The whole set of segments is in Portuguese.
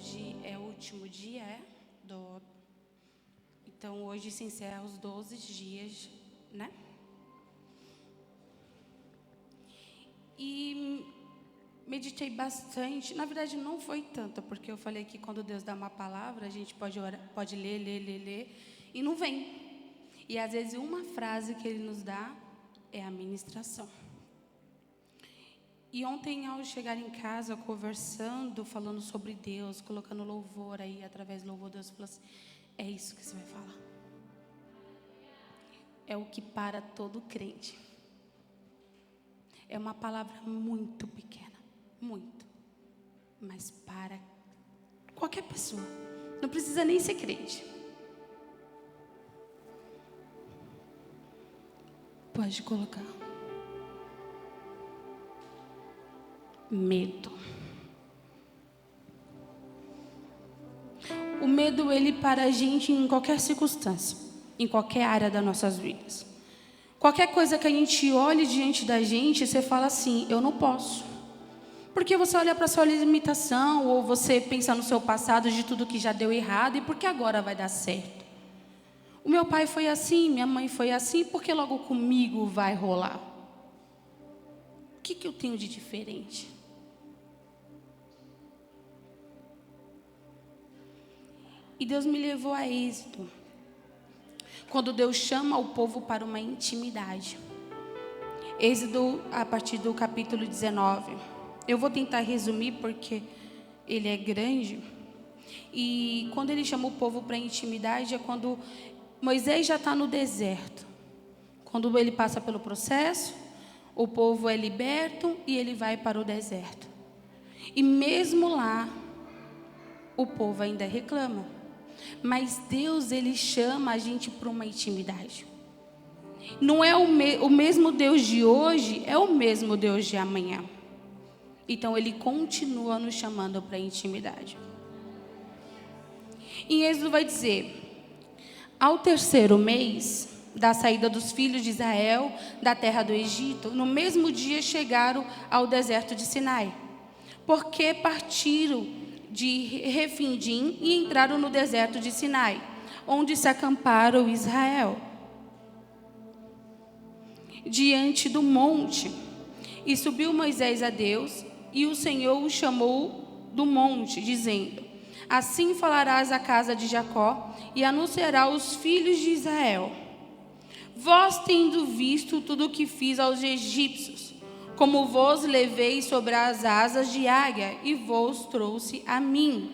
hoje é o último dia, Então, hoje se encerra os 12 dias, né? E meditei bastante. Na verdade, não foi tanto, porque eu falei que quando Deus dá uma palavra, a gente pode orar, pode ler, e não vem. E, às vezes, uma frase que Ele nos dá é a ministração. E ontem, ao chegar em casa, conversando, falando sobre Deus, colocando louvor aí, através do louvor, Deus falou assim, é isso que você vai falar. É o que para todo crente. É uma palavra muito pequena, muito. Mas para qualquer pessoa. Não precisa nem ser crente. Pode colocar. Medo. O medo, ele para a gente em qualquer circunstância, em qualquer área das nossas vidas. Qualquer coisa que a gente olhe diante da gente, você fala assim, eu não posso. Porque você olha para a sua limitação, ou você pensa no seu passado de tudo que já deu errado, e por que agora vai dar certo? O meu pai foi assim, minha mãe foi assim, por que logo comigo vai rolar? O que eu tenho de diferente? E Deus me levou a Êxodo. Quando Deus chama o povo para uma intimidade. Êxodo, a partir do capítulo 19. Eu vou tentar resumir porque ele é grande. E quando ele chama o povo para a intimidade é quando Moisés já está no deserto. Quando ele passa pelo processo, o povo é liberto e ele vai para o deserto. E mesmo lá, o povo ainda reclama. Mas Deus, ele chama a gente para uma intimidade. Não é o mesmo Deus de hoje, é o mesmo Deus de amanhã. Então, ele continua nos chamando para a intimidade. Em Êxodo vai dizer, ao 3º mês da saída dos filhos de Israel da terra do Egito, no mesmo dia chegaram ao deserto de Sinai, porque partiram de Refidim e entraram no deserto de Sinai, onde se acamparam Israel. Diante do monte, e subiu Moisés a Deus, e o Senhor o chamou do monte, dizendo, assim falarás à casa de Jacó, e anunciará aos filhos de Israel, vós tendo visto tudo o que fiz aos egípcios, como vos levei sobre as asas de águia, e vos trouxe a mim.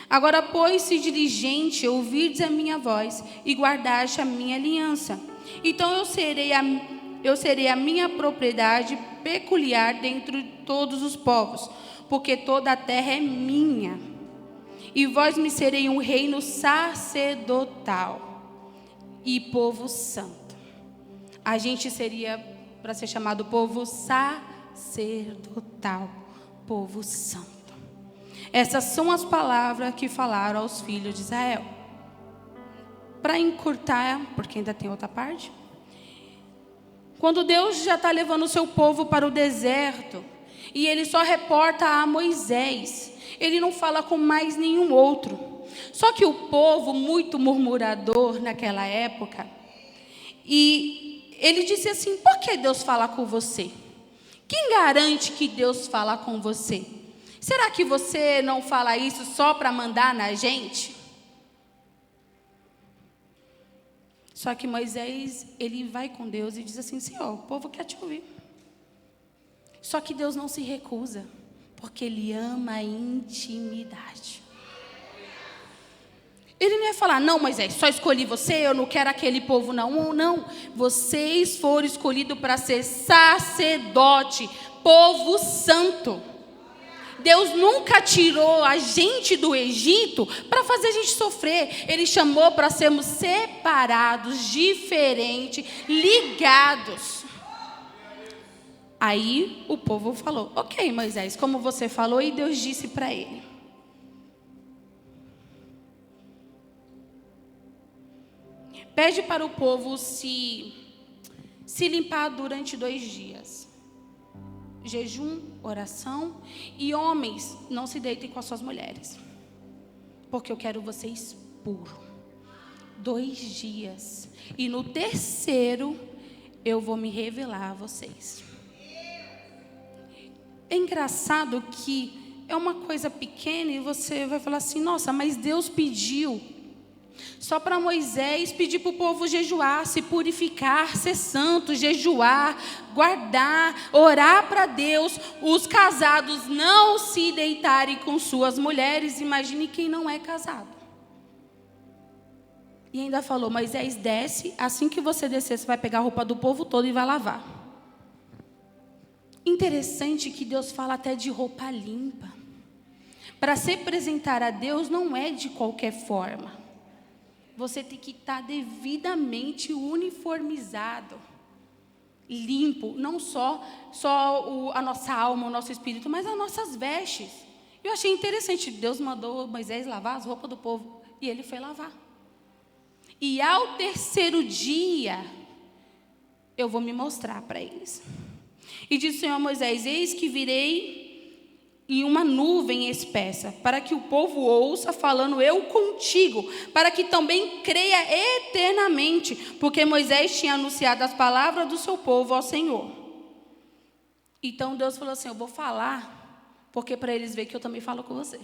Agora, pois, se diligente, ouvirdes a minha voz, e guardaste a minha aliança, então eu serei a minha propriedade peculiar dentre todos os povos, porque toda a terra é minha. E vós me serei um reino sacerdotal e povo santo. A gente seria para ser chamado povo sacerdotal, povo santo. Essas são as palavras que falaram aos filhos de Israel. Para encurtar, porque ainda tem outra parte. Quando Deus já está levando o seu povo para o deserto, e ele só reporta a Moisés, ele não fala com mais nenhum outro. Só que o povo, muito murmurador naquela época, e ele disse assim, por que Deus fala com você? Quem garante que Deus fala com você? Será que você não fala isso só para mandar na gente? Só que Moisés, ele vai com Deus e diz assim, Senhor, o povo quer te ouvir. Só que Deus não se recusa, porque Ele ama a intimidade. Ele não ia falar, não, Moisés, só escolhi você, eu não quero aquele povo, não. Não, vocês foram escolhidos para ser sacerdote, povo santo. Deus nunca tirou a gente do Egito para fazer a gente sofrer. Ele chamou para sermos separados, diferentes, ligados. Aí o povo falou, ok, Moisés, como você falou, e Deus disse para ele. Pede para o povo se limpar durante 2 dias. Jejum, oração, e homens, não se deitem com as suas mulheres. porque eu quero vocês puros. 2 dias. E no 3º, eu vou me revelar a vocês. É engraçado que é uma coisa pequena e você vai falar assim, nossa, mas Deus pediu só para Moisés pedir para o povo jejuar, se purificar, ser santo, jejuar, guardar, orar para Deus, os casados não se deitarem com suas mulheres. Imagine quem não é casado. E ainda falou, Moisés, desce, assim que você descer, você vai pegar a roupa do povo todo e vai lavar. Interessante que Deus fala até de roupa limpa. Para se apresentar a Deus não é de qualquer forma. Você tem que estar devidamente uniformizado, limpo, não só a nossa alma, o nosso espírito, mas as nossas vestes. Eu achei interessante, Deus mandou Moisés lavar as roupas do povo, e ele foi lavar. E ao 3º dia, eu vou me mostrar para eles. E disse o Senhor a Moisés, eis que virei em uma nuvem espessa, para que o povo ouça, falando eu contigo, para que também creia eternamente, porque Moisés tinha anunciado as palavras do seu povo ao Senhor. Então Deus falou assim, eu vou falar, porque para eles verem que eu também falo com você.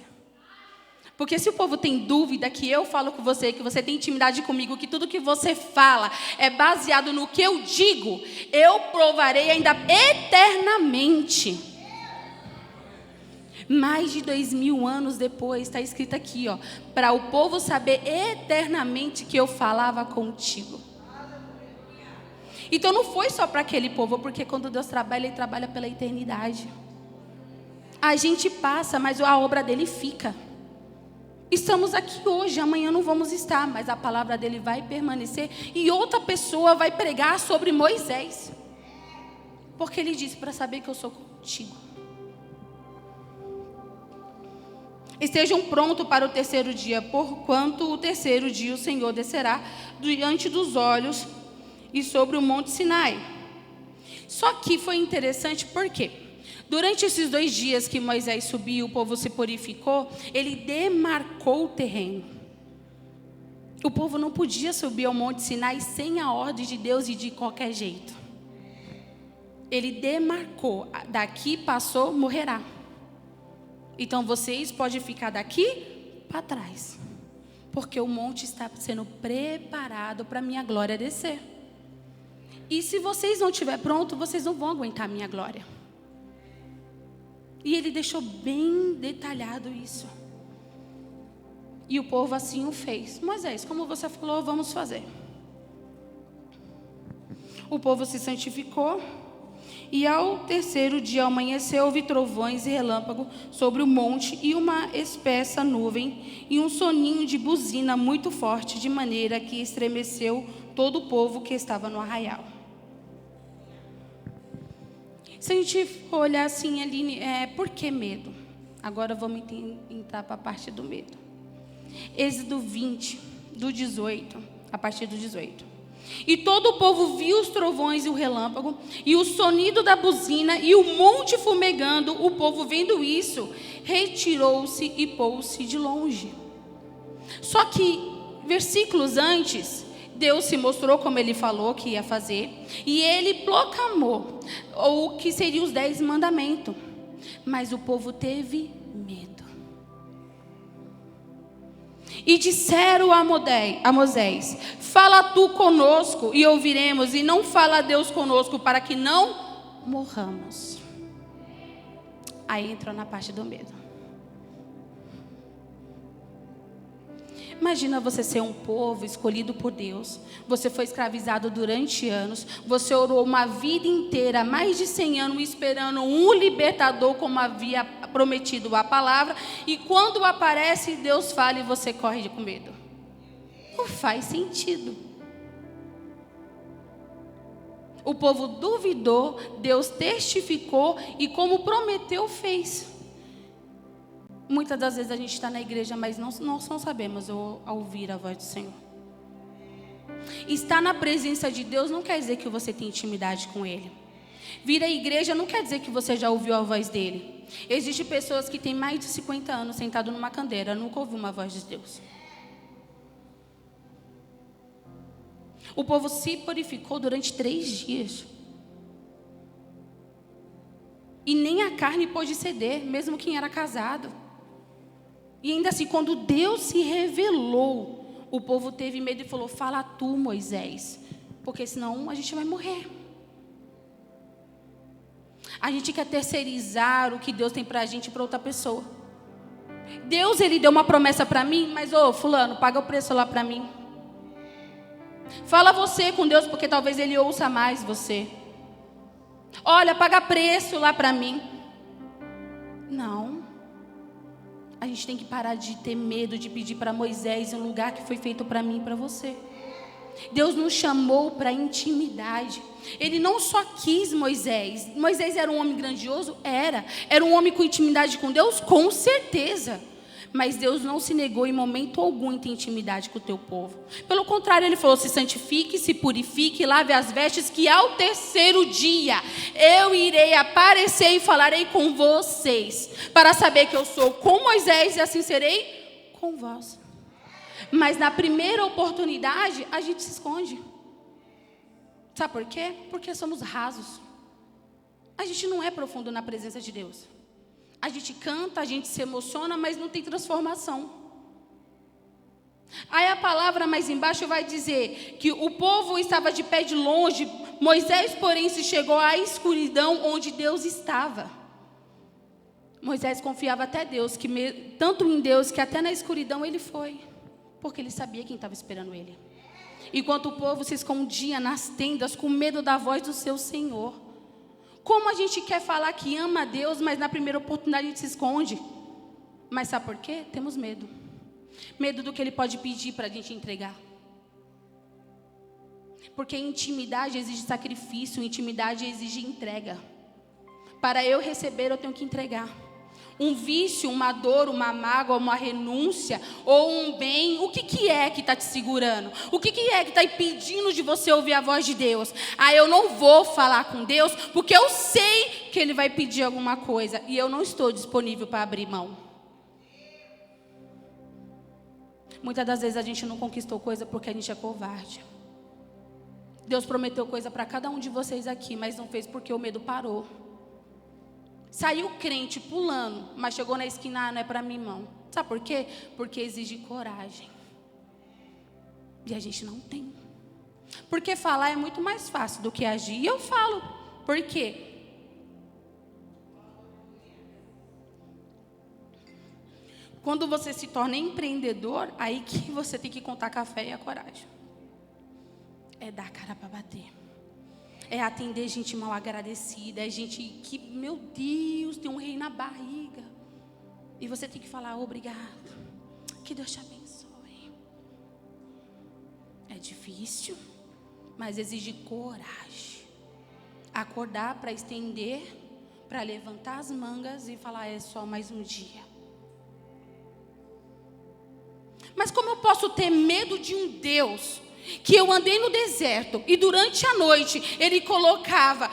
Porque se o povo tem dúvida que eu falo com você, que você tem intimidade comigo, que tudo que você fala é baseado no que eu digo, eu provarei ainda eternamente. Mais de 2000 anos depois, está escrito aqui, para o povo saber eternamente que eu falava contigo. Então não foi só para aquele povo, porque quando Deus trabalha, Ele trabalha pela eternidade. A gente passa, mas a obra dele fica. Estamos aqui hoje, amanhã não vamos estar, mas a palavra dele vai permanecer e outra pessoa vai pregar sobre Moisés. Porque ele disse para saber que eu sou contigo. Estejam prontos para o 3º dia, porquanto o 3º dia o Senhor descerá diante dos olhos e sobre o monte Sinai. Só que foi interessante porque durante esses 2 dias que Moisés subiu, o povo se purificou, ele demarcou o terreno. O povo não podia subir ao monte Sinai sem a ordem de Deus e de qualquer jeito. Ele demarcou, daqui passou, morrerá. Então vocês podem ficar daqui para trás, porque o monte está sendo preparado para a minha glória descer. E se vocês não estiverem prontos, vocês não vão aguentar a minha glória. E ele deixou bem detalhado isso. E o povo assim o fez. Moisés, como você falou, vamos fazer. O povo se santificou. E ao 3º dia amanheceu, houve trovões e relâmpago sobre o monte e uma espessa nuvem e um soninho de buzina muito forte, de maneira que estremeceu todo o povo que estava no arraial. Se a gente olhar assim, Aline, por que medo? Agora vamos entrar para a parte do medo. Êxodo 20, do 18, a partir do 18. E todo o povo viu os trovões e o relâmpago, e o sonido da buzina, e o monte fumegando. O povo, vendo isso, retirou-se e pôs-se de longe. Só que, versículos antes, Deus se mostrou como Ele falou que ia fazer, e Ele proclamou o que seriam os 10 mandamentos. Mas o povo teve medo. E disseram a Moisés, fala tu conosco e ouviremos, e não fala Deus conosco para que não morramos. Aí entrou na parte do medo. Imagina você ser um povo escolhido por Deus. Você foi escravizado durante anos. Você orou uma vida inteira, mais de 100 anos, esperando um libertador, como havia prometido a palavra. E quando aparece, Deus fala e você corre com medo. Não faz sentido. O povo duvidou, Deus testificou e como prometeu, fez. Muitas das vezes a gente está na igreja, mas nós não sabemos ouvir a voz do Senhor. Estar na presença de Deus não quer dizer que você tem intimidade com Ele. Vir à igreja não quer dizer que você já ouviu a voz dEle. Existem pessoas que têm mais de 50 anos sentado numa cadeira, nunca ouviu uma voz de Deus. O povo se purificou durante 3 dias. E nem a carne pôde ceder, mesmo quem era casado. E ainda assim, quando Deus se revelou, o povo teve medo e falou: fala tu, Moisés, porque senão a gente vai morrer. A gente quer terceirizar o que Deus tem pra gente para outra pessoa. Deus, ele deu uma promessa para mim, mas fulano, paga o preço lá para mim. Fala você com Deus, porque talvez ele ouça mais você. Olha, paga preço lá para mim. Não. A gente tem que parar de ter medo de pedir para Moisés um lugar que foi feito para mim e para você. Deus nos chamou para intimidade. Ele não só quis Moisés. Moisés era um homem grandioso? Era um homem com intimidade com Deus? Com certeza. Mas Deus não se negou em momento algum em ter intimidade com o teu povo. Pelo contrário, ele falou: se santifique, se purifique, lave as vestes, que ao 3º dia eu irei aparecer e falarei com vocês, para saber que eu sou com Moisés e assim serei com vós. Mas na primeira oportunidade, a gente se esconde. Sabe por quê? Porque somos rasos. A gente não é profundo na presença de Deus. A gente canta, a gente se emociona, mas não tem transformação. Aí a palavra mais embaixo vai dizer que o povo estava de pé de longe. Moisés, porém, se chegou à escuridão onde Deus estava. Moisés confiava até Deus, tanto em Deus, que até na escuridão ele foi. Porque ele sabia quem estava esperando ele. Enquanto o povo se escondia nas tendas com medo da voz do seu Senhor. Como a gente quer falar que ama a Deus, mas na primeira oportunidade a gente se esconde? Mas sabe por quê? Temos medo. Medo do que Ele pode pedir para a gente entregar. Porque intimidade exige sacrifício, intimidade exige entrega. Para eu receber, eu tenho que entregar. Um vício, uma dor, uma mágoa, uma renúncia ou um bem, o que é que está te segurando? O que é que está impedindo de você ouvir a voz de Deus? Eu não vou falar com Deus porque eu sei que Ele vai pedir alguma coisa e eu não estou disponível para abrir mão. Muitas das vezes a gente não conquistou coisa porque a gente é covarde. Deus prometeu coisa para cada um de vocês aqui, mas não fez porque o medo parou. Saiu crente pulando, mas chegou na esquina: não é para mim, não. Sabe por quê? Porque exige coragem. E a gente não tem. Porque falar é muito mais fácil do que agir. E eu falo. Por quê? Quando você se torna empreendedor, aí que você tem que contar com a fé e a coragem. É dar a cara para bater. É atender gente mal agradecida. É gente que, meu Deus, tem um rei na barriga. E você tem que falar: obrigado. Que Deus te abençoe. É difícil, mas exige coragem. Acordar para estender, para levantar as mangas e falar: é só mais um dia. Mas como eu posso ter medo de um Deus que eu andei no deserto e durante a noite Ele colocava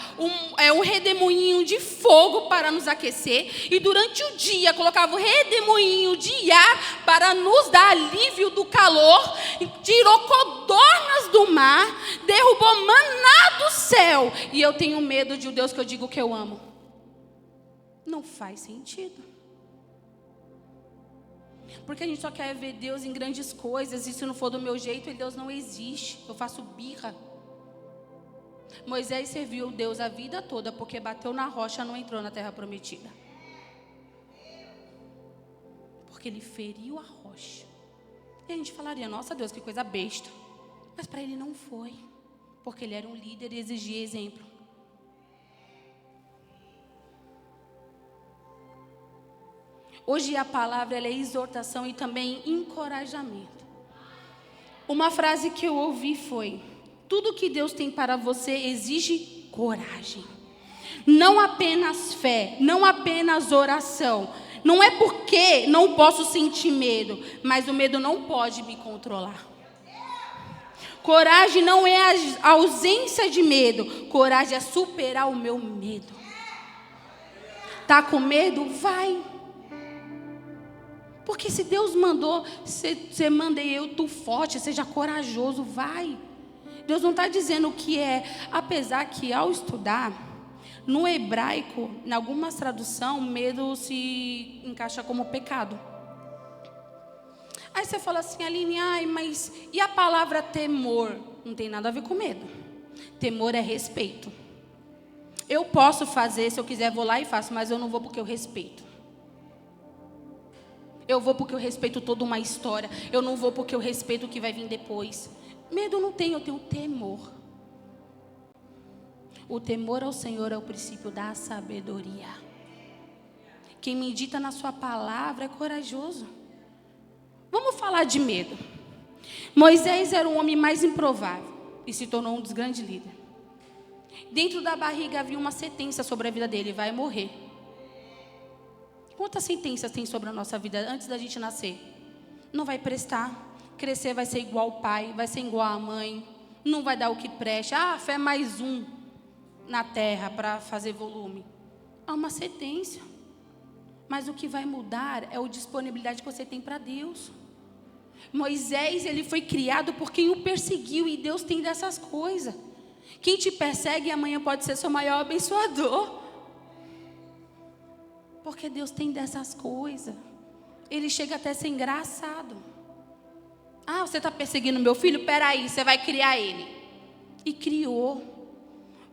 um redemoinho de fogo para nos aquecer, e durante o dia colocava um redemoinho de ar para nos dar alívio do calor, tirou codornas do mar, derrubou maná do céu, e eu tenho medo de um Deus que eu digo que eu amo? Não faz sentido. Porque a gente só quer ver Deus em grandes coisas. E se não for do meu jeito, Deus não existe. Eu faço birra. Moisés serviu Deus a vida toda, porque bateu na rocha, não entrou na terra prometida. Porque ele feriu a rocha. E a gente falaria: nossa Deus, que coisa besta. Mas para ele não foi. Porque ele era um líder e exigia exemplo. Hoje a palavra ela é exortação e também encorajamento. Uma frase que eu ouvi foi: tudo que Deus tem para você exige coragem. Não apenas fé, não apenas oração. Não é porque não posso sentir medo, mas o medo não pode me controlar. Coragem não é a ausência de medo. Coragem é superar o meu medo. Tá com medo? Vai. Porque se Deus mandou, você mandei eu, tu forte, seja corajoso, vai. Deus não está dizendo o que é. Apesar que ao estudar, no hebraico, em algumas traduções, medo se encaixa como pecado. Aí você fala assim, Aline, mas e a palavra temor? Não tem nada a ver com medo. Temor é respeito. Eu posso fazer, se eu quiser vou lá e faço, mas eu não vou porque eu respeito. Eu vou porque eu respeito toda uma história. Eu não vou porque eu respeito o que vai vir depois. Medo eu não tenho, eu tenho temor. O temor ao Senhor é o princípio da sabedoria. Quem medita na sua palavra é corajoso. Vamos falar de medo. Moisés era o homem mais improvável e se tornou um dos grandes líderes. Dentro da barriga havia uma sentença sobre a vida dele, vai morrer. Quantas sentenças tem sobre a nossa vida antes da gente nascer? Não vai prestar. Crescer vai ser igual ao pai, vai ser igual à mãe. Não vai dar o que presta. Fé mais um na terra para fazer volume. Há uma sentença. Mas o que vai mudar é a disponibilidade que você tem para Deus. Moisés, ele foi criado por quem o perseguiu. E Deus tem dessas coisas. Quem te persegue amanhã pode ser seu maior abençoador. Porque Deus tem dessas coisas. Ele chega até a ser engraçado. Você está perseguindo meu filho? Peraí, você vai criar ele. E criou.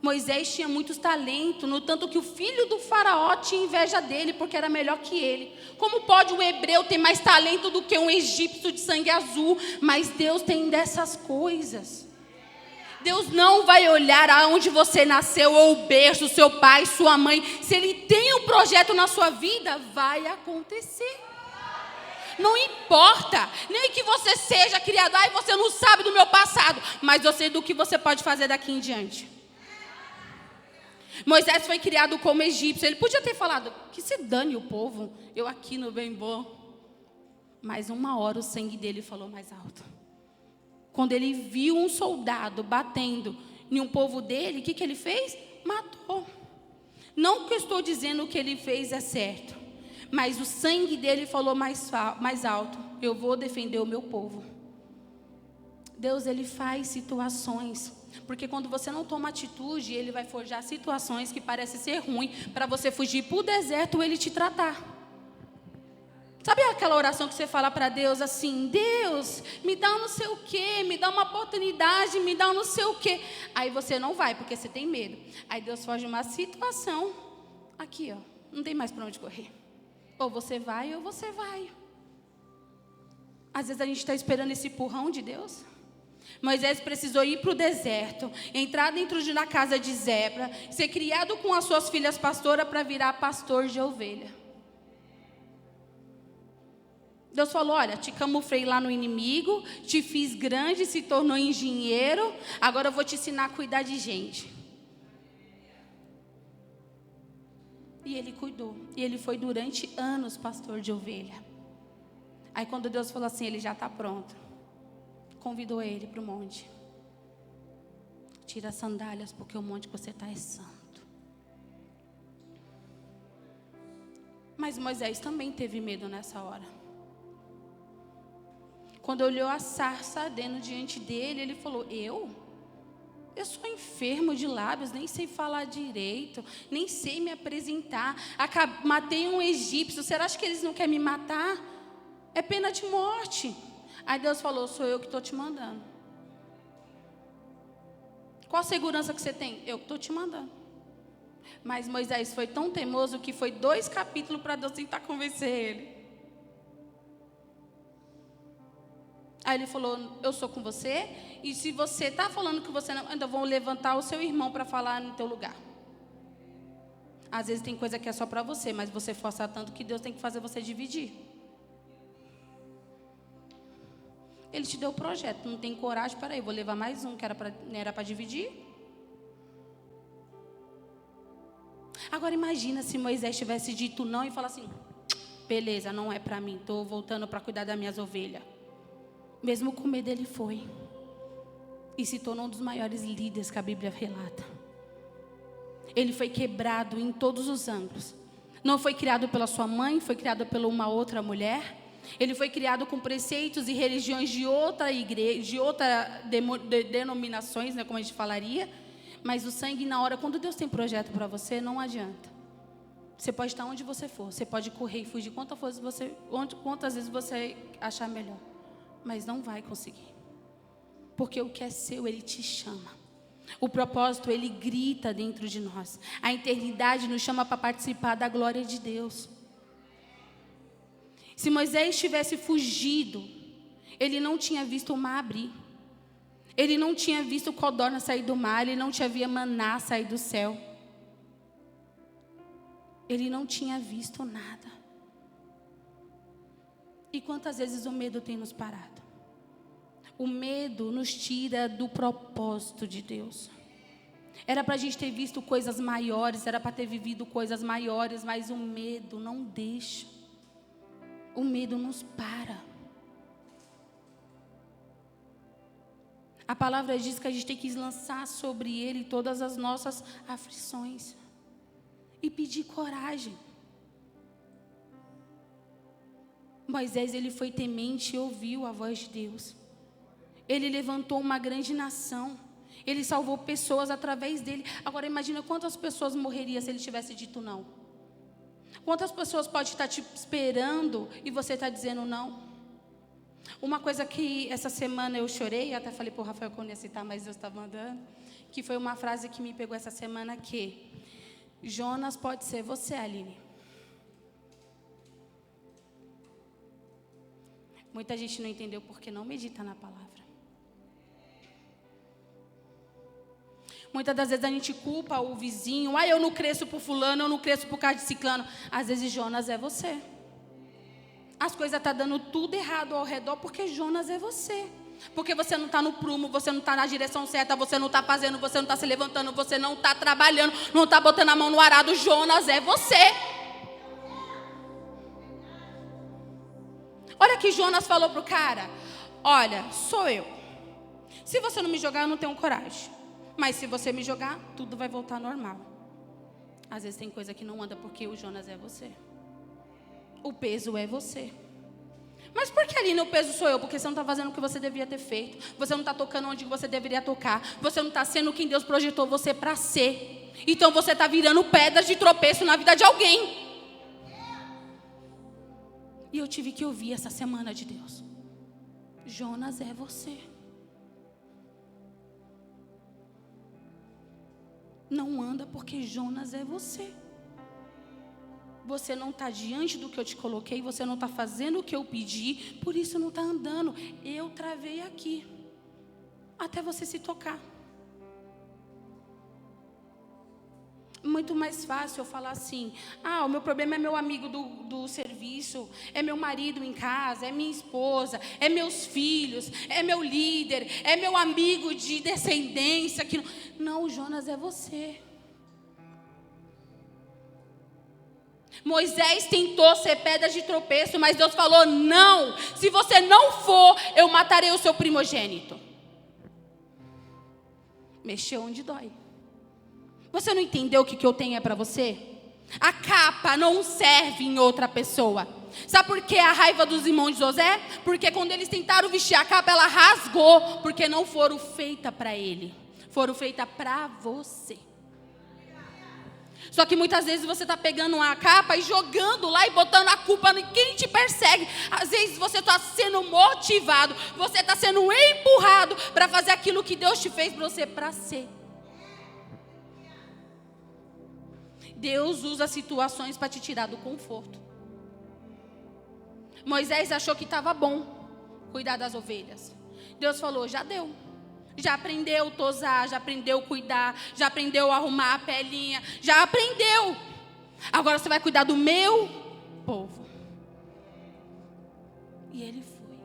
Moisés tinha muitos talentos, no tanto que o filho do faraó tinha inveja dele, porque era melhor que ele. Como pode um hebreu ter mais talento do que um egípcio de sangue azul? Mas Deus tem dessas coisas. Deus não vai olhar aonde você nasceu, ou o berço, seu pai, sua mãe. Se Ele tem um projeto na sua vida, vai acontecer. Não importa, nem que você seja criado, você não sabe do meu passado, mas eu sei do que você pode fazer daqui em diante. Moisés foi criado como egípcio. Ele podia ter falado, que se dane o povo, eu aqui no bem bom. Mas uma hora o sangue dele falou mais alto. Quando ele viu um soldado batendo em um povo dele, o que ele fez? Matou. Não que eu estou dizendo o que ele fez é certo, mas o sangue dele falou mais alto. Eu vou defender o meu povo. Deus, ele faz situações, porque quando você não toma atitude, ele vai forjar situações que parecem ser ruins, para você fugir para o deserto ou ele te tratar. Sabe aquela oração que você fala para Deus assim, Deus, me dá um não sei o quê, me dá uma oportunidade, me dá um não sei o quê. Aí você não vai, porque você tem medo. Aí Deus foge uma situação, aqui não tem mais para onde correr. Ou você vai, ou você vai. Às vezes a gente está esperando esse empurrão de Deus. Moisés precisou ir para o deserto, entrar dentro da casa de Zebra, ser criado com as suas filhas pastoras para virar pastor de ovelha. Deus falou, olha, te camuflei lá no inimigo, te fiz grande, se tornou engenheiro, agora eu vou te ensinar a cuidar de gente. E ele cuidou, e ele foi durante anos pastor de ovelha. Aí quando Deus falou assim, ele já está pronto, convidou ele para o monte. Tira as sandálias, porque o monte que você está é santo. Mas Moisés também teve medo nessa hora. Quando olhou a sarça ardendo diante dele, ele falou, eu sou enfermo de lábios, nem sei falar direito, nem sei me apresentar. Matei um egípcio, será que eles não querem me matar? É pena de morte. Aí Deus falou, sou eu que estou te mandando. Qual a segurança que você tem? Eu que estou te mandando. Mas Moisés foi tão teimoso que foi 2 capítulos para Deus tentar convencer ele. Aí ele falou, eu sou com você, e se você está falando que você não, ainda vou levantar o seu irmão para falar no teu lugar. Às vezes tem coisa que é só para você, mas você força tanto que Deus tem que fazer você dividir. Ele te deu o projeto, não tem coragem, peraí, vou levar mais um, que era para dividir. Agora imagina se Moisés tivesse dito não e falasse assim, beleza, não é para mim, estou voltando para cuidar das minhas ovelhas. Mesmo com medo ele foi. E se tornou um dos maiores líderes que a Bíblia relata. Ele foi quebrado em todos os ângulos. Não foi criado pela sua mãe, foi criado por uma outra mulher. Ele foi criado com preceitos e religiões de outra igreja, de outras denominações, né, como a gente falaria. Mas o sangue na hora, quando Deus tem projeto para você, não adianta. Você pode estar onde você for, você pode correr e fugir quantas vezes você achar melhor. Mas não vai conseguir. Porque o que é seu, Ele te chama. O propósito, Ele grita dentro de nós. A eternidade nos chama para participar da glória de Deus. Se Moisés tivesse fugido, ele não tinha visto o mar abrir. Ele não tinha visto codorna sair do mar. Ele não tinha visto maná sair do céu. Ele não tinha visto nada. E quantas vezes o medo tem nos parado? O medo nos tira do propósito de Deus. Era para a gente ter visto coisas maiores, era para ter vivido coisas maiores, mas o medo não deixa. O medo nos para. A palavra diz que a gente tem que lançar sobre Ele todas as nossas aflições. E pedir coragem. Moisés, ele foi temente e ouviu a voz de Deus. Ele levantou uma grande nação. Ele salvou pessoas através dele. Agora imagina quantas pessoas morreriam se ele tivesse dito não. Quantas pessoas podem estar te esperando e você está dizendo não? Uma coisa que essa semana eu chorei, até falei para o Rafael que eu não ia citar, mas Deus estava mandando, que foi uma frase que me pegou essa semana, que Jonas pode ser você, Aline. Muita gente não entendeu porque não medita na palavra. Muitas das vezes a gente culpa o vizinho. Eu não cresço por fulano, eu não cresço por causa de ciclano. Às vezes Jonas é você. As coisas estão dando tudo errado ao redor porque Jonas é você. Porque você não está no prumo, você não está na direção certa, você não está fazendo, você não está se levantando, você não está trabalhando, não está botando a mão no arado. Jonas é você. Olha que Jonas falou para o cara: olha, sou eu. Se você não me jogar, eu não tenho coragem. Mas se você me jogar, tudo vai voltar normal. Às vezes tem coisa que não anda porque o Jonas é você. O peso é você. Mas por que ali no peso sou eu? Porque você não está fazendo o que você deveria ter feito. Você não está tocando onde você deveria tocar. Você não está sendo quem Deus projetou você para ser. Então você está virando pedras de tropeço na vida de alguém. E eu tive que ouvir essa semana de Deus. Jonas é você. Não anda porque Jonas é você. Você não está diante do que eu te coloquei, você não está fazendo o que eu pedi, por isso não está andando. Eu travei aqui, até você se tocar. Muito mais fácil eu falar assim: o meu problema é meu amigo do serviço, é meu marido em casa, é minha esposa, é meus filhos, é meu líder, é meu amigo de descendência. Não, Jonas é você. Moisés tentou ser pedra de tropeço, mas Deus falou: não, se você não for, eu matarei o seu primogênito. Mexeu onde dói. Você não entendeu o que eu tenho para você? A capa não serve em outra pessoa. Sabe por que a raiva dos irmãos de José? Porque quando eles tentaram vestir a capa, ela rasgou. Porque não foram feitas para ele. Foram feitas para você. Só que muitas vezes você está pegando uma capa e jogando lá e botando a culpa em quem te persegue. Às vezes você está sendo motivado. Você está sendo empurrado para fazer aquilo que Deus te fez para você para ser. Deus usa situações para te tirar do conforto. Moisés achou que estava bom cuidar das ovelhas. Deus falou: já deu. Já aprendeu a tosar, já aprendeu a cuidar, já aprendeu a arrumar a pelinha, já aprendeu. Agora você vai cuidar do meu povo. E ele foi.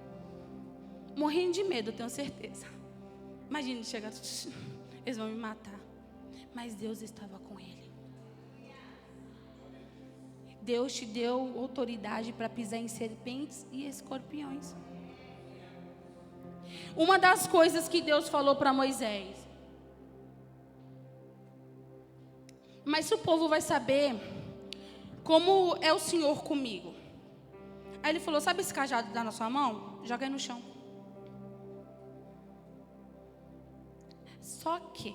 Morrendo de medo, eu tenho certeza. Imagina chegar, eles vão me matar. Mas Deus estava com ele. Deus te deu autoridade para pisar em serpentes e escorpiões. Uma das coisas que Deus falou para Moisés: mas se o povo vai saber como é o Senhor comigo? Aí ele falou, sabe esse cajado que dá na sua mão? Joga aí no chão. Só que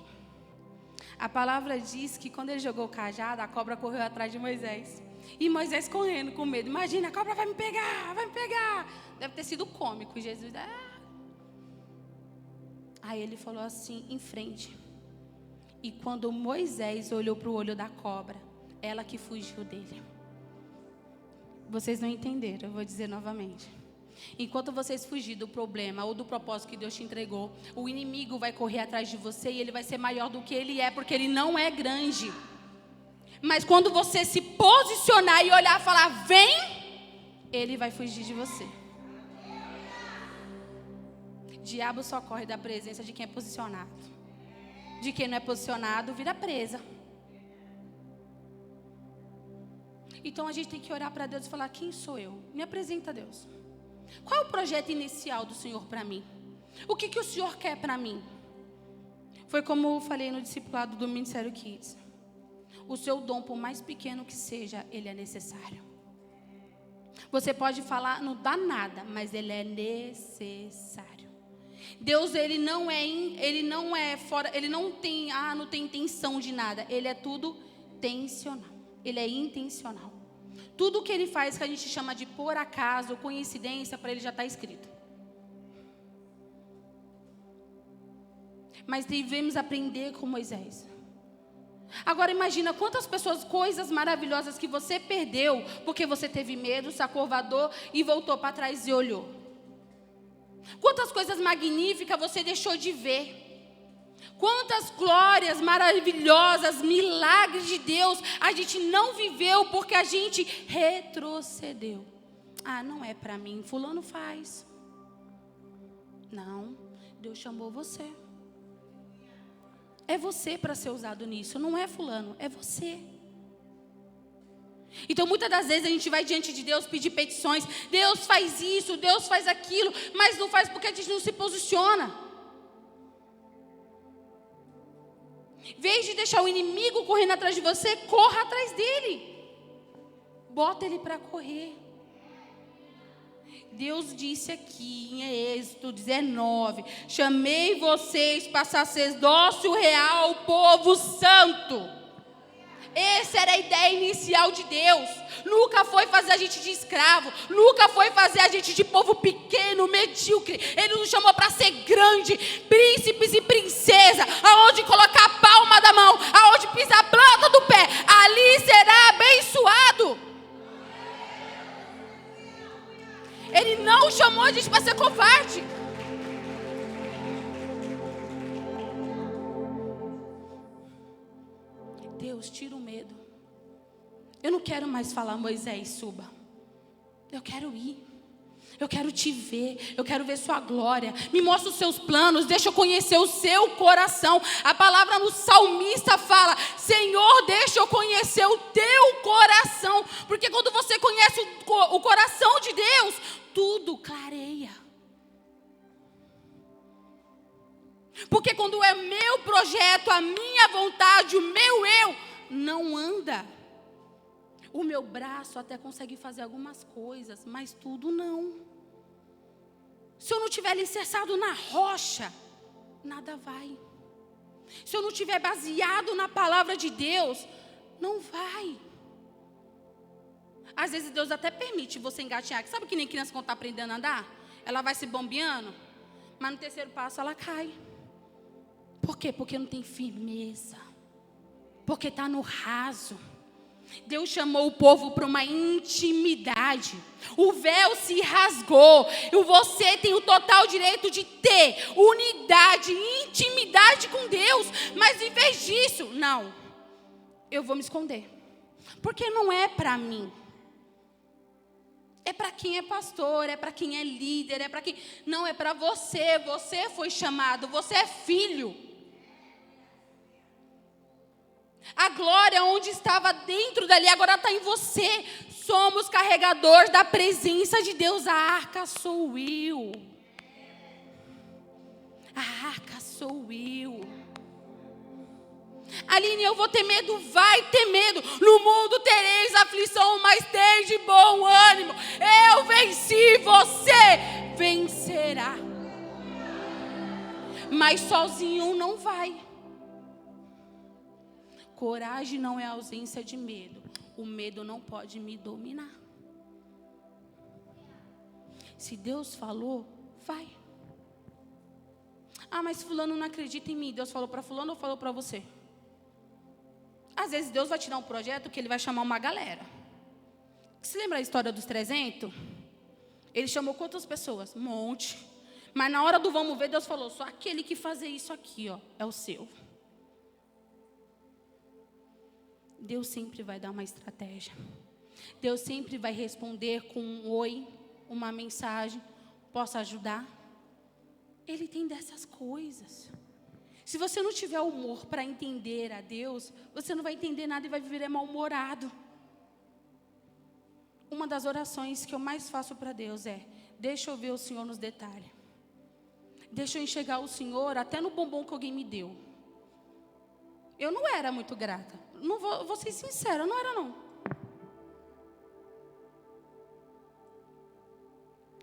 a palavra diz que quando ele jogou o cajado, a cobra correu atrás de Moisés. E Moisés correndo com medo. Imagina, a cobra vai me pegar, vai me pegar. Deve ter sido cômico. Jesus. Aí ele falou assim, em frente. E quando Moisés olhou para o olho da cobra, ela que fugiu dele. Vocês não entenderam, eu vou dizer novamente. Enquanto vocês fugirem do problema ou do propósito que Deus te entregou, o inimigo vai correr atrás de você e ele vai ser maior do que ele é, porque ele não é grande. Mas quando você se posicionar e olhar e falar, vem, ele vai fugir de você. Diabo só corre da presença de quem é posicionado. De quem não é posicionado, vira presa. Então a gente tem que orar para Deus e falar, quem sou eu? Me apresenta a Deus. Qual é o projeto inicial do Senhor para mim? O que o Senhor quer para mim? Foi como eu falei no discipulado do Ministério Kids. O seu dom, por mais pequeno que seja, ele é necessário. Você pode falar, não dá nada, mas ele é necessário. Deus, ele não é fora, ele não tem intenção de nada. Ele é tudo tensional. Ele é intencional. Tudo que ele faz, que a gente chama de por acaso, coincidência, para ele já está escrito. Mas devemos aprender com Moisés. Agora imagina quantas pessoas, coisas maravilhosas que você perdeu, porque você teve medo, se acovardou e voltou para trás e olhou. Quantas coisas magníficas você deixou de ver. Quantas glórias maravilhosas, milagres de Deus a gente não viveu porque a gente retrocedeu. Ah, não é para mim, fulano faz. Não, Deus chamou você. É você para ser usado nisso, não é fulano, é você. Então muitas das vezes a gente vai diante de Deus pedir petições. Deus faz isso, Deus faz aquilo, mas não faz porque a gente não se posiciona. Em vez de deixar o inimigo correndo atrás de você, corra atrás dele. Bota ele para correr. Deus disse aqui em Êxodo 19: chamei vocês para ser dócil, real, povo santo. Essa era a ideia inicial de Deus. Nunca foi fazer a gente de escravo. Nunca foi fazer a gente de povo pequeno, medíocre. Ele nos chamou para ser grande, príncipes e princesa. Aonde colocar a palma da mão, aonde pisar a planta do pé, ali será abençoado. Ele não chamou a gente para ser covarde. Deus, tira o medo. Eu não quero mais falar, Moisés, suba. Eu quero ir. Eu quero te ver. Eu quero ver sua glória. Me mostra os seus planos. Deixa eu conhecer o seu coração. A palavra no salmista fala: Senhor, deixa eu conhecer o teu coração. Porque quando você conhece o coração de Deus, tudo clareia. Porque quando é meu projeto, a minha vontade, o meu eu, não anda. O meu braço até consegue fazer algumas coisas, mas tudo não. Se eu não tiver alicerçado na rocha, nada vai. Se eu não tiver baseado na palavra de Deus, não vai. Às vezes Deus até permite você engatinhar. Sabe que nem criança quando está aprendendo a andar? Ela vai se bombeando, mas no terceiro passo ela cai. Por quê? Porque não tem firmeza. Porque está no raso. Deus chamou o povo para uma intimidade. O véu se rasgou. E você tem o total direito de ter unidade, intimidade com Deus. Mas em vez disso, não. Eu vou me esconder. Porque não é para mim. É para quem é pastor, é para quem é líder, é para quem... Não, é para você. Você foi chamado, você é filho. A glória onde estava dentro dali, agora está em você. Somos carregadores da presença de Deus. A arca sou eu. A arca sou eu. Aline, eu vou ter medo? Vai ter medo. No mundo tereis aflições. aflição, mas desde bom ânimo. Eu venci, você vencerá. Mas sozinho não vai. Coragem não é ausência de medo. O medo não pode me dominar. Se Deus falou, vai. Ah, mas fulano não acredita em mim. Deus falou para fulano ou falou para você? Às vezes Deus vai te dar um projeto que Ele vai chamar uma galera. Você lembra a história dos 300? Ele chamou quantas pessoas? Um monte. Mas na hora do vamos ver, Deus falou, só aquele que fazer isso aqui, ó, é o seu. Deus sempre vai dar uma estratégia. Deus sempre vai responder com um oi, uma mensagem. Posso ajudar? Ele tem dessas coisas. Se você não tiver humor para entender a Deus, você não vai entender nada e vai viver mal-humorado. Uma das orações que eu mais faço para Deus é: deixa eu ver o Senhor nos detalhes. Deixa eu enxergar o Senhor até no bombom que alguém me deu. Eu não era muito grata. Não vou ser sincera, eu não era não.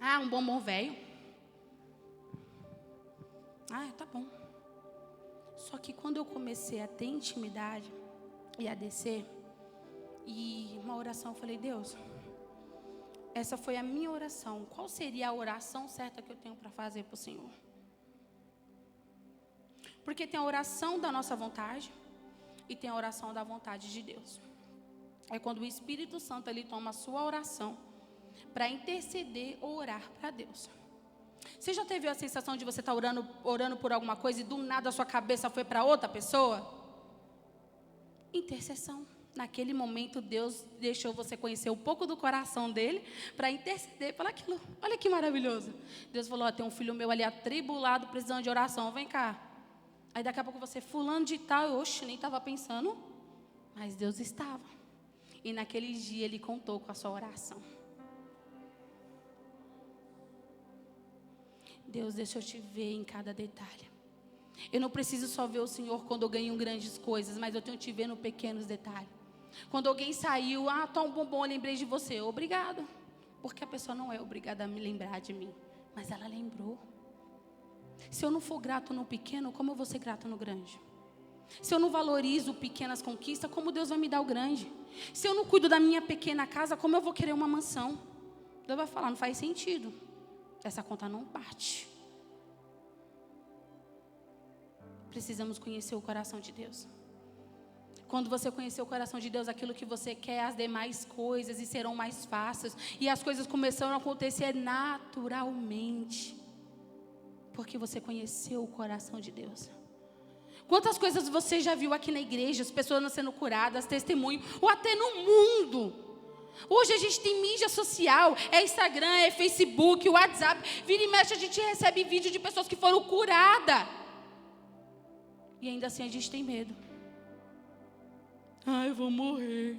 Ah, um bombom velho. Ah, tá bom. Só que quando eu comecei a ter intimidade e a descer, e uma oração, eu falei, Deus, essa foi a minha oração. Qual seria a oração certa que eu tenho para fazer para o Senhor? Porque tem a oração da nossa vontade e tem a oração da vontade de Deus. É quando o Espírito Santo ele toma a sua oração para interceder ou orar para Deus. Você já teve a sensação de você estar orando por alguma coisa e do nada a sua cabeça foi para outra pessoa? Intercessão. Naquele momento Deus deixou você conhecer um pouco do coração dele para interceder por aquilo. Olha que maravilhoso. Deus falou, tem um filho meu ali atribulado precisando de oração, vem cá. Aí daqui a pouco você, fulano de tal, oxe, nem estava pensando, mas Deus estava. E naquele dia Ele contou com a sua oração. Deus, deixa eu te ver em cada detalhe. Eu não preciso só ver o Senhor quando eu ganho grandes coisas, mas eu tenho que te ver nos pequenos detalhes. Quando alguém saiu, tá um bombom, eu lembrei de você. Obrigado. Porque a pessoa não é obrigada a me lembrar de mim, mas ela lembrou. Se eu não for grato no pequeno, como eu vou ser grato no grande? Se eu não valorizo pequenas conquistas, como Deus vai me dar o grande? Se eu não cuido da minha pequena casa, como eu vou querer uma mansão? Deus vai falar, não faz sentido. Essa conta não bate. Precisamos conhecer o coração de Deus. Quando você conhecer o coração de Deus, aquilo que você quer, as demais coisas e serão mais fáceis. E as coisas começaram a acontecer naturalmente. Porque você conheceu o coração de Deus. Quantas coisas você já viu aqui na igreja, as pessoas sendo curadas, testemunho, ou até no mundo. Hoje a gente tem mídia social, é Instagram, é Facebook, WhatsApp. Vira e mexe, a gente recebe vídeo de pessoas que foram curadas. E ainda assim a gente tem medo. Eu vou morrer.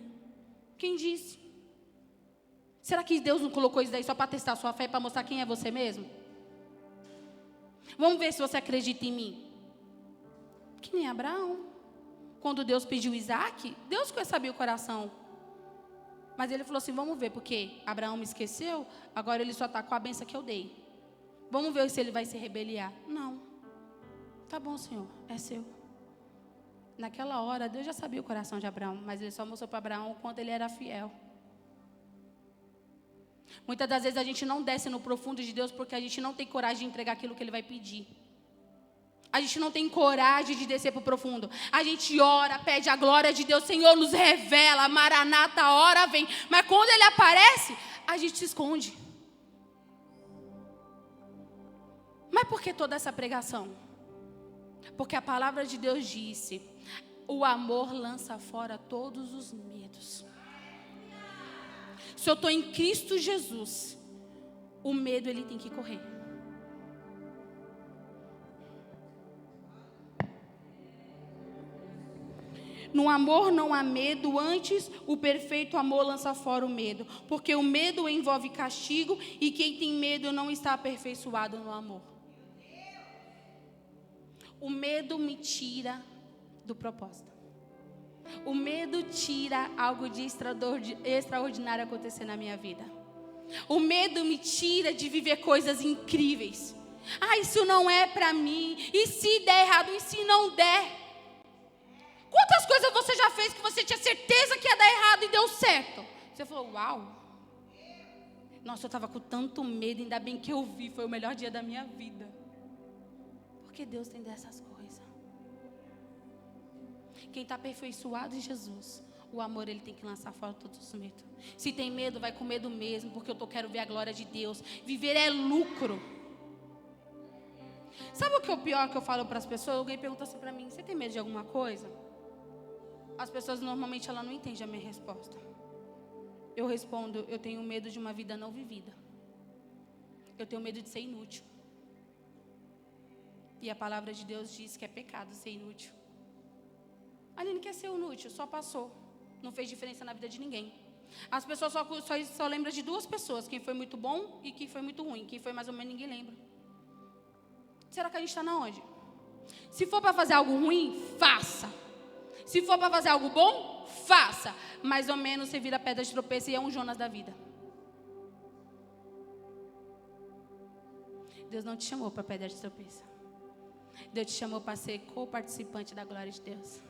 Quem disse? Será que Deus não colocou isso daí só para testar a sua fé, para mostrar quem é você mesmo? Vamos ver se você acredita em mim. Que nem Abraão. Quando Deus pediu Isaac, Deus sabia o coração. Mas ele falou assim, vamos ver, porque Abraão me esqueceu, agora ele só está com a bênção que eu dei. Vamos ver se ele vai se rebeliar. Não. Tá bom, Senhor, é seu. Naquela hora, Deus já sabia o coração de Abraão, mas ele só mostrou para Abraão o quanto ele era fiel. Muitas das vezes a gente não desce no profundo de Deus porque a gente não tem coragem de entregar aquilo que Ele vai pedir. A gente não tem coragem de descer para o profundo. A gente ora, pede a glória de Deus, Senhor nos revela, Maranata, a hora vem. Mas quando Ele aparece, a gente se esconde. Mas por que toda essa pregação? Porque a palavra de Deus disse, o amor lança fora todos os medos. Se eu estou em Cristo Jesus, o medo ele tem que correr. No amor não há medo, antes o perfeito amor lança fora o medo. Porque o medo envolve castigo e quem tem medo não está aperfeiçoado no amor. O medo me tira do propósito. O medo tira algo de extraordinário acontecer na minha vida. O medo me tira de viver coisas incríveis. Isso não é para mim. E se der errado? E se não der? Quantas coisas você já fez que você tinha certeza que ia dar errado e deu certo? Você falou, uau. Nossa, eu estava com tanto medo, ainda bem que eu vi. Foi o melhor dia da minha vida. Porque Deus tem dessas coisas. Quem está aperfeiçoado em Jesus, o amor ele tem que lançar fora todos os medos. Se tem medo, vai com medo mesmo, porque eu quero ver a glória de Deus. Viver é lucro. Sabe o que é o pior que eu falo para as pessoas? Alguém pergunta assim para mim, você tem medo de alguma coisa? As pessoas normalmente ela não entendem a minha resposta. Eu respondo, eu tenho medo de uma vida não vivida. Eu tenho medo de ser inútil. E a palavra de Deus diz que é pecado ser inútil. Aline quer ser inútil, só passou. Não fez diferença na vida de ninguém. As pessoas só lembram de duas pessoas. Quem foi muito bom e quem foi muito ruim. Quem foi mais ou menos ninguém lembra. Será que a gente está na onde? Se for para fazer algo ruim, faça. Se for para fazer algo bom, faça. Mais ou menos você vira pedra de tropeço e é um Jonas da vida. Deus não te chamou para pedra de tropeço. Deus te chamou para ser co-participante da glória de Deus.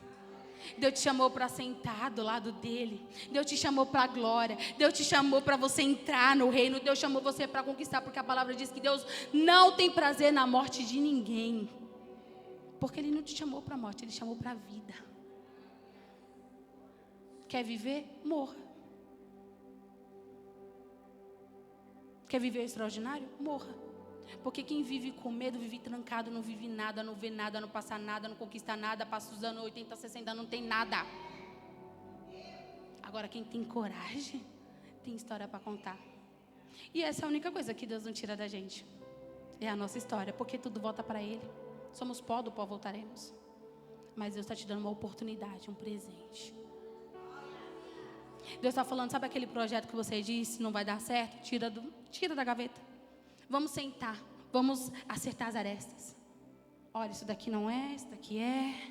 Deus te chamou para sentar do lado dele. Deus te chamou para a glória. Deus te chamou para você entrar no reino. Deus chamou você para conquistar, porque a palavra diz que Deus não tem prazer na morte de ninguém. Porque ele não te chamou para a morte, ele chamou para a vida. Quer viver? Morra. Quer viver o extraordinário? Morra. Porque quem vive com medo, vive trancado, não vive nada, não vê nada, não passa nada, não conquista nada, passa os anos 80, 60, não tem nada. Agora quem tem coragem, tem história para contar. E essa é a única coisa que Deus não tira da gente. É a nossa história, porque tudo volta para Ele. Somos pó, do pó voltaremos. Mas Deus está te dando uma oportunidade, um presente. Deus está falando, sabe aquele projeto que você disse não vai dar certo? Tira da gaveta. Vamos sentar, vamos acertar as arestas. Olha, isso daqui não é, isso daqui é.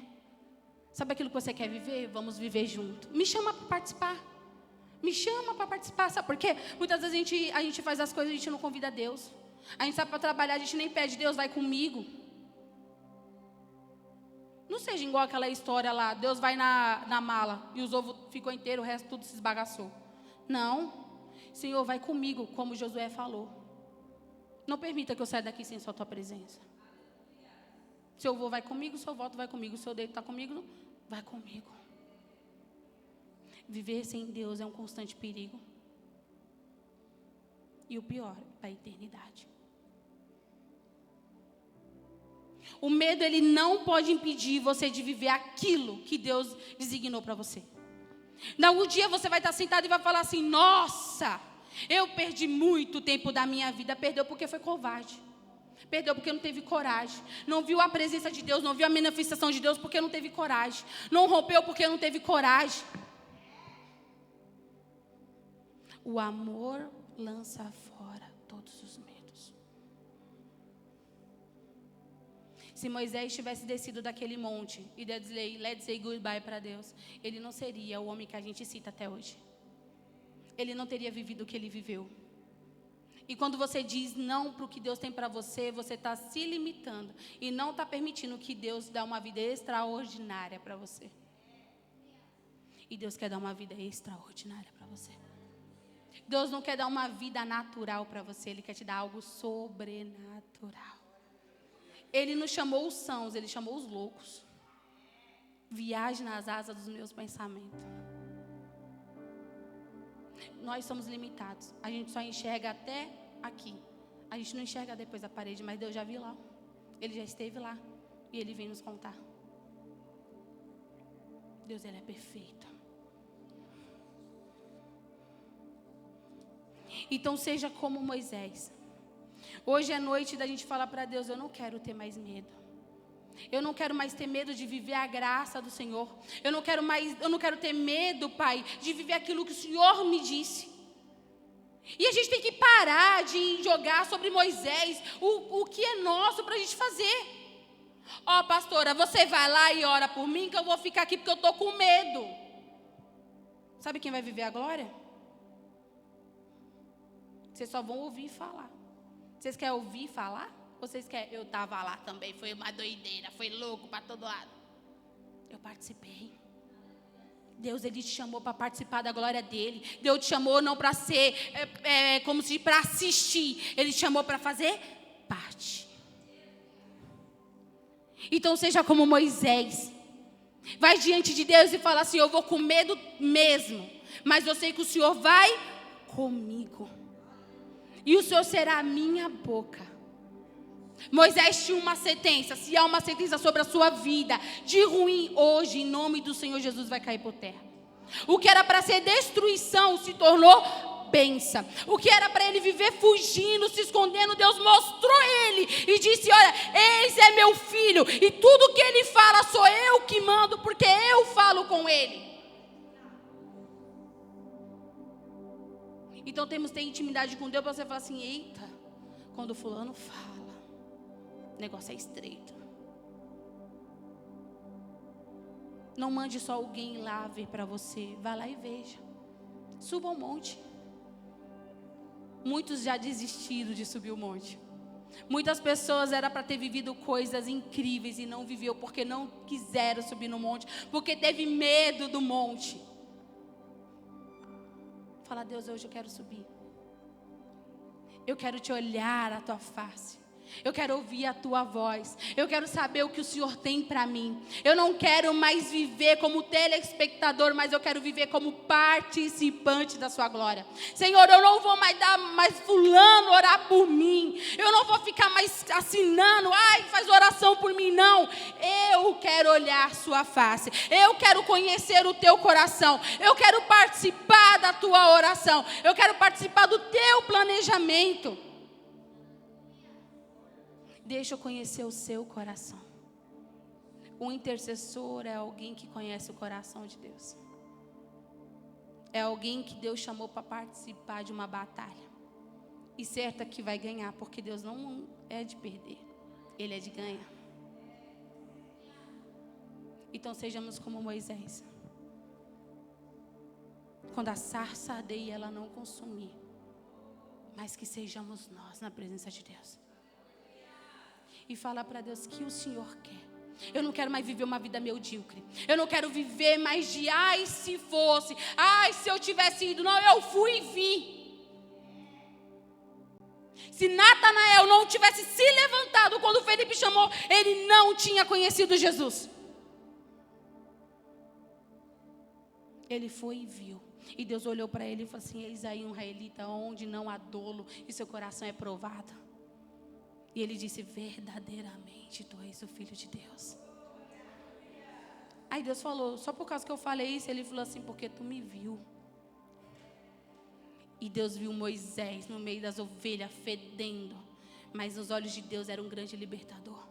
Sabe aquilo que você quer viver? Vamos viver junto. Me chama para participar. Me chama para participar. Sabe por quê? Muitas vezes a gente faz as coisas e a gente não convida Deus. A gente sai para trabalhar, a gente nem pede Deus, vai comigo. Não seja igual aquela história lá, Deus vai na mala e os ovos ficou inteiro, o resto tudo se esbagaçou. Não, Senhor, vai comigo, como Josué falou. Não permita que eu saia daqui sem só tua presença. Se eu vou, vai comigo. Se eu volto, vai comigo. Se eu deito, está comigo, vai comigo. Viver sem Deus é um constante perigo. E o pior, para a eternidade. O medo, ele não pode impedir você de viver aquilo que Deus designou para você. Algum dia você vai estar sentado e vai falar assim, nossa, eu perdi muito tempo da minha vida. Perdeu porque foi covarde. Perdeu porque não teve coragem. Não viu a presença de Deus, não viu a manifestação de Deus porque não teve coragem. Não rompeu porque não teve coragem. O amor lança fora todos os medos. Se Moisés tivesse descido daquele monte e let's say goodbye para Deus, ele não seria o homem que a gente cita até hoje. Ele não teria vivido o que ele viveu. E quando você diz não para o que Deus tem para você, você está se limitando e não está permitindo que Deus dê uma vida extraordinária para você. E Deus quer dar uma vida extraordinária para você. Deus não quer dar uma vida natural para você, Ele quer te dar algo sobrenatural. Ele não chamou os sãos, Ele chamou os loucos. Viaje nas asas dos meus pensamentos. Nós somos limitados. A gente só enxerga até aqui. A gente não enxerga depois da parede, mas Deus já viu lá. Ele já esteve lá. E Ele vem nos contar. Deus, Ele é perfeito. Então seja como Moisés. Hoje é noite da gente falar para Deus, eu não quero ter mais medo. Eu não quero mais ter medo de viver a graça do Senhor. Eu não quero ter medo, Pai, de viver aquilo que o Senhor me disse. E a gente tem que parar de jogar sobre Moisés o que é nosso para a gente fazer. Ó, pastora, você vai lá e ora por mim que eu vou ficar aqui porque eu estou com medo. Sabe quem vai viver a glória? Vocês só vão ouvir falar. Vocês querem ouvir falar? Ou vocês querem? Eu estava lá também, foi uma doideira, foi louco para todo lado. Eu participei. Deus, Ele te chamou para participar da glória dEle. Deus te chamou não para ser, como se para assistir. Ele te chamou para fazer parte. Então seja como Moisés. Vai diante de Deus e fala assim: eu vou com medo mesmo, mas eu sei que o Senhor vai comigo. E o Senhor será a minha boca. Moisés tinha uma sentença. Se há uma sentença sobre a sua vida de ruim, hoje, em nome do Senhor Jesus, vai cair por terra. O que era para ser destruição se tornou bênção. O que era para ele viver fugindo, se escondendo, Deus mostrou ele e disse: olha, eis é meu filho, e tudo que ele fala sou eu que mando, porque eu falo com ele. Então temos que ter intimidade com Deus para você falar assim: eita, quando fulano fala, o negócio é estreito. Não mande só alguém lá ver para você. Vá lá e veja. Suba ao monte. Muitos já desistiram de subir o monte. Muitas pessoas era para ter vivido coisas incríveis e não viveu porque não quiseram subir no monte, porque teve medo do monte. Fala: Deus, hoje eu quero subir. Eu quero te olhar a tua face. Eu quero ouvir a tua voz. Eu quero saber o que o Senhor tem para mim. Eu não quero mais viver como telespectador, mas eu quero viver como participante da sua glória. Senhor, eu não vou mais dar mais fulano orar por mim. Eu não vou ficar mais assinando: ai, faz oração por mim. Não. Eu quero olhar sua face. Eu quero conhecer o teu coração. Eu quero participar da tua oração. Eu quero participar do teu planejamento. Deixa eu conhecer o seu coração. Um intercessor é alguém que conhece o coração de Deus. É alguém que Deus chamou para participar de uma batalha. E certa que vai ganhar, porque Deus não é de perder, Ele é de ganhar. Então sejamos como Moisés. Quando a sarça arder e ela não consumir, mas que sejamos nós na presença de Deus. E fala para Deus que o Senhor quer. Eu não quero mais viver uma vida medíocre. Eu não quero viver mais de ai se fosse, ai se eu tivesse ido. Não, eu fui e vi. Se Natanael não tivesse se levantado quando Felipe chamou, ele não tinha conhecido Jesus. Ele foi e viu. E Deus olhou para ele e falou assim: eis aí um israelita onde não há dolo e seu coração é provado. E ele disse: verdadeiramente tu és o Filho de Deus. Aí Deus falou: só por causa que eu falei isso, ele falou assim: porque tu me viu. E Deus viu Moisés no meio das ovelhas fedendo, mas nos olhos de Deus era um grande libertador.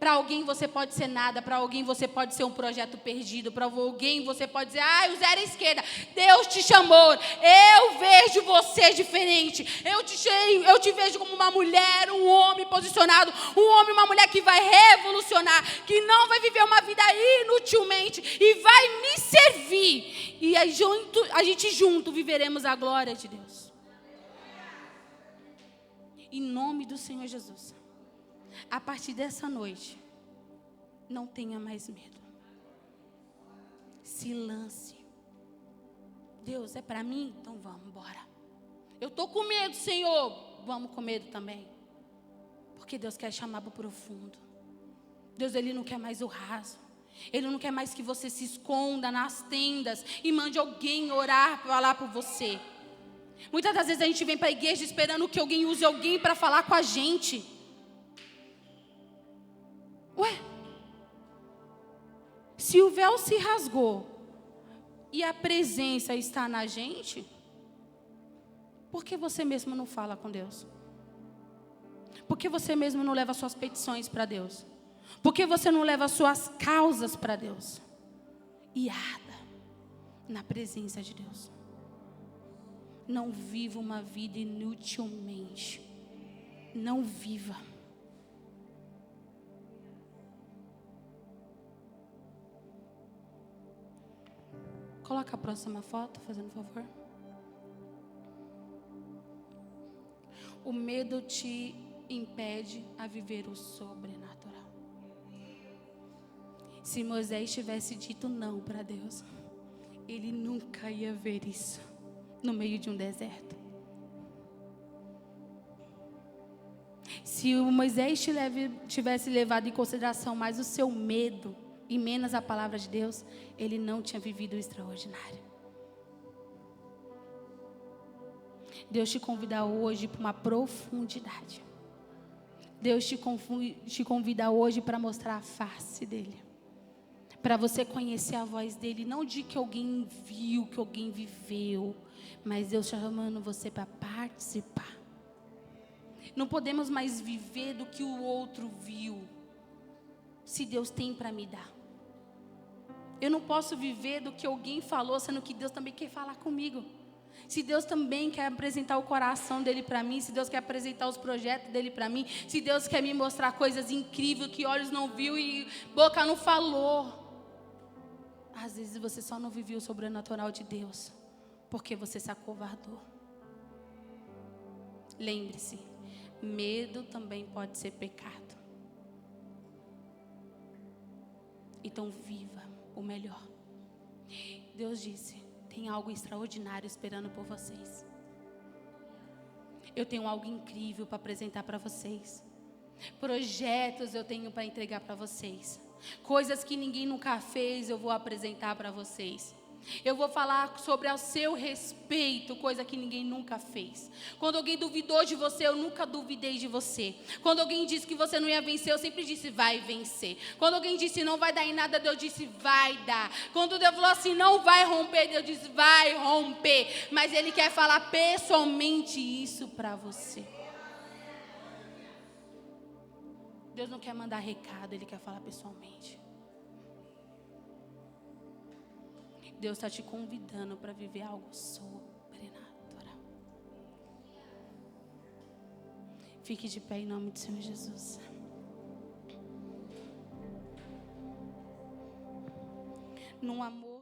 Para alguém você pode ser nada, para alguém você pode ser um projeto perdido, para alguém você pode dizer: ai, o zero à esquerda. Deus te chamou, eu vejo você diferente, eu te vejo como uma mulher, um homem posicionado, um homem, uma mulher que vai revolucionar, que não vai viver uma vida inutilmente e vai me servir, e a gente junto viveremos a glória de Deus. Em nome do Senhor Jesus. A partir dessa noite, não tenha mais medo. Se lance. Deus, é para mim? Então vamos embora. Eu estou com medo, Senhor. Vamos com medo também. Porque Deus quer chamar para o profundo. Deus, Ele não quer mais o raso. Ele não quer mais que você se esconda nas tendas e mande alguém orar, falar por você. Muitas das vezes a gente vem para a igreja esperando que alguém use alguém para falar com a gente. Ué, se o véu se rasgou e a presença está na gente, por que você mesmo não fala com Deus? Por que você mesmo não leva suas petições para Deus? Por que você não leva suas causas para Deus? E arda na presença de Deus. Não viva uma vida inutilmente. Não viva. Coloque colocar a próxima foto, fazendo favor? O medo te impede a viver o sobrenatural. Se Moisés tivesse dito não para Deus, ele nunca ia ver isso no meio de um deserto. Se o Moisés tivesse levado em consideração mais o seu medo e menos a palavra de Deus, ele não tinha vivido o extraordinário. Deus te convida hoje para uma profundidade. Deus te convida hoje para mostrar a face dele. Para você conhecer a voz dele, não de que alguém viu, que alguém viveu, mas Deus chamando você para participar. Não podemos mais viver do que o outro viu, se Deus tem para me dar. Eu não posso viver do que alguém falou, sendo que Deus também quer falar comigo. Se Deus também quer apresentar o coração dele para mim, se Deus quer apresentar os projetos dele para mim, se Deus quer me mostrar coisas incríveis que olhos não viu e boca não falou. Às vezes você só não viveu o sobrenatural de Deus porque você se acovardou. Lembre-se, medo também pode ser pecado. Então viva o melhor. Deus disse: tem algo extraordinário esperando por vocês. Eu tenho algo incrível para apresentar para vocês. Projetos eu tenho para entregar para vocês. Coisas que ninguém nunca fez, eu vou apresentar para vocês. Eu vou falar sobre ao seu respeito, coisa que ninguém nunca fez. Quando alguém duvidou de você, eu nunca duvidei de você. Quando alguém disse que você não ia vencer, eu sempre disse: vai vencer. Quando alguém disse não vai dar em nada, Deus disse: vai dar. Quando Deus falou assim: não vai romper, Deus disse: vai romper. Mas Ele quer falar pessoalmente isso para você. Deus não quer mandar recado, Ele quer falar pessoalmente. Deus está te convidando para viver algo sobrenatural. Fique de pé em nome do Senhor Jesus. No amor.